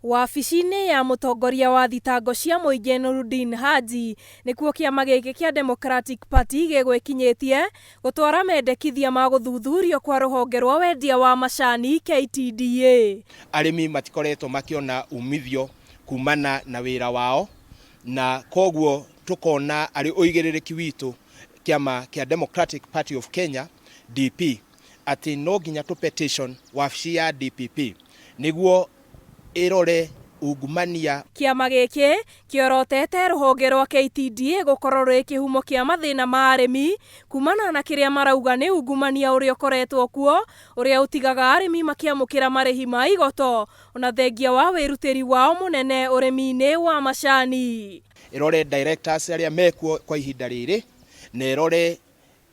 Wabici-inĩ ya mũtongoria wa thitango cia mũingĩ Nurdin Haji nĩkuo kĩama gĩkĩ kĩa Democratic Party gĩgwĩkinyĩtie gũtwara mendekithia ma gũthuthurio kwa rũhonge rwa wendia wa macani KTDA. Arĩmi matikoretwo makĩona umithio kumana na wĩra wao, na koguo tukona arĩ ũigĩrĩrĩki witũ kĩama kĩa Democratic Party of Kenya DP atĩ no nginya tu petition wabici ya DPP nĩguo irore ungumania. Kĩama gĩkĩ kĩorotete rũhonge rwa KTDA gũkorwo rwĩ kĩhumo kĩa mathĩna ma arĩmi kumana na kĩrĩa marauga nĩ ungumania ũrĩa ũkoretwo kuo, ũrĩa ũtigaga arĩmi makĩamũkĩra marĩhi ma igoto ona thengia wa wĩrutĩri wao mũnene ũrĩmi-inĩ wa macani. Irore directors arĩa mekuo kwa ihinda rĩrĩ, na irore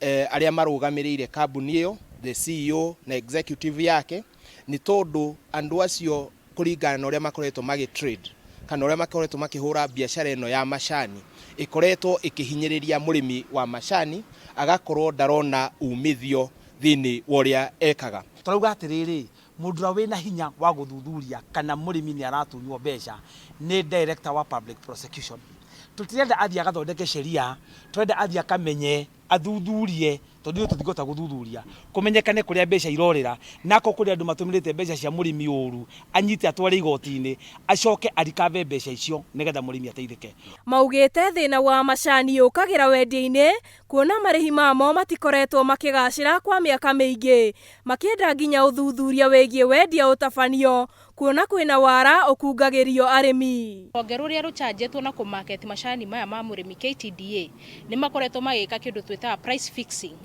arĩa marũgamĩrĩire kambuni ĩyo, the CEO na executive yake, nĩ tondũ andũ acio kũringana na ũrĩa makoretwo trade kana ũrĩa makoretwo makĩhũra biacara ĩno ya macani ĩkoretwo ĩkĩhinyĩrĩria mũrĩmi wa macani, agakorwo ndarona umithio thĩinĩ wa ũrĩa ekaga. Tũrauga atĩrĩrĩ, mũndũ wĩna hinya wa gũthuthuria kana mũrĩmi nĩ aratunywo mbeca nĩ director wa public prosecution. Tũtirenda athie agathondeke sheria, tũrenda athie akamenye, athuthurie, tondũ tũtingĩhota gũthuthuria kũmenyekane kũrĩa mbeca irorĩra, nako kũrĩa andũ matũmĩrĩte mbeca cia mũrĩmi ũru, anyite atware igoti-inĩ, acoke arikave mbeca icio nĩgetha mũrĩmi ateithĩke. Maugĩte thĩna wa macani ũkagĩra wendia-inĩ, kuona marĩhi mamo matikoretwo makĩgacĩra kwa mĩaka mĩingĩ, makĩenda nginya ũthuthuria wĩgiĩ wendia ũtabanio, kuona kwĩna wara ũkungagĩrio arĩmi. Rũhonge rũrĩa rũcanjĩtwo na kũmarket macani maya ma mũrĩmi KTDA nĩ makoretwo magĩka kĩndũ twĩtaga price fixing,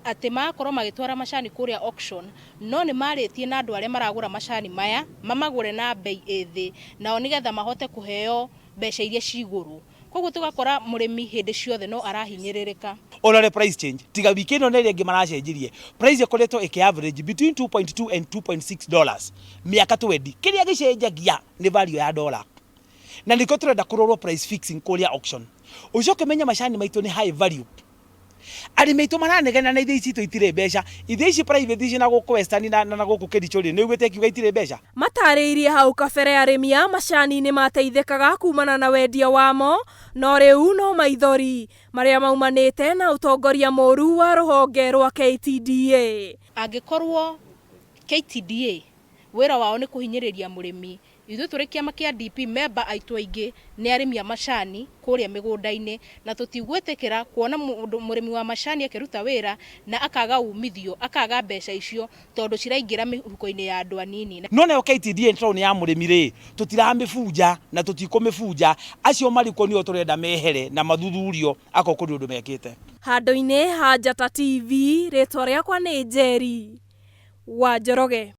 atĩ makorwo magĩtwara macani kũrĩa auction, no nĩ marĩtie na andũ arĩa maragũra macani maya mamagũre na bei ĩthĩ, nao nĩgetha mahote kũheo mbeca iria cigũrũ. Koguo tũgakora mũrĩmi hĩndĩ ciothe no arahinyĩrĩrĩka. Olore price change, tiga wiki ĩno nĩ ĩngĩ maracenjirie. Price ĩkoretwo average between $2.2 and $2.6 mĩaka 20. Kĩrĩa gĩcenjagia nĩ value ya dollar. Na nĩko tũrenda kũrorwo price fixing kũrĩa auction. Ũcoke menya macani maitũ nĩ high value. Arĩmi aitũ maranegena na ithĩ ici itirĩ mbeca, ithĩ ici private ici na gũkũ Western na gũkũ Kericho nĩ ugĩte kiuga itirĩ mbeca. Matarĩirie hau kabere arĩmi a macani nĩ mateithĩkaga kumana na wendia wamo, no rĩu no maithori marĩa maumanĩte na ũtongoria mũru wa rũhonge rwa KTDA. Angĩkorwo KTDA wĩra wao nĩ kũhinyĩrĩria mũrĩmi, ithuĩ tũrĩ kĩama kĩa DP member aitũ aingĩ nĩ arĩmi a macani kũrĩa mĩgũnda-inĩ, na tũtigwĩtĩkĩra kuona mũrĩmi wa macani akĩruta wĩra na akaga umithio, akaga mbeca icio tondũ ciraingĩra mĩhuko-inĩ ya andũ anini. No nayo KTDA nĩ ya mũrĩmi rĩ, tũtiramĩbunja na tũtikũmĩbunja, acio marĩkwo nĩo tũrenda mehere na mathuthurio ako kũrĩ ũndũ mekĩte. Handũ-inĩ ha Njata TV, rĩtwa rĩakwa nĩ Njeri wa Njoroge.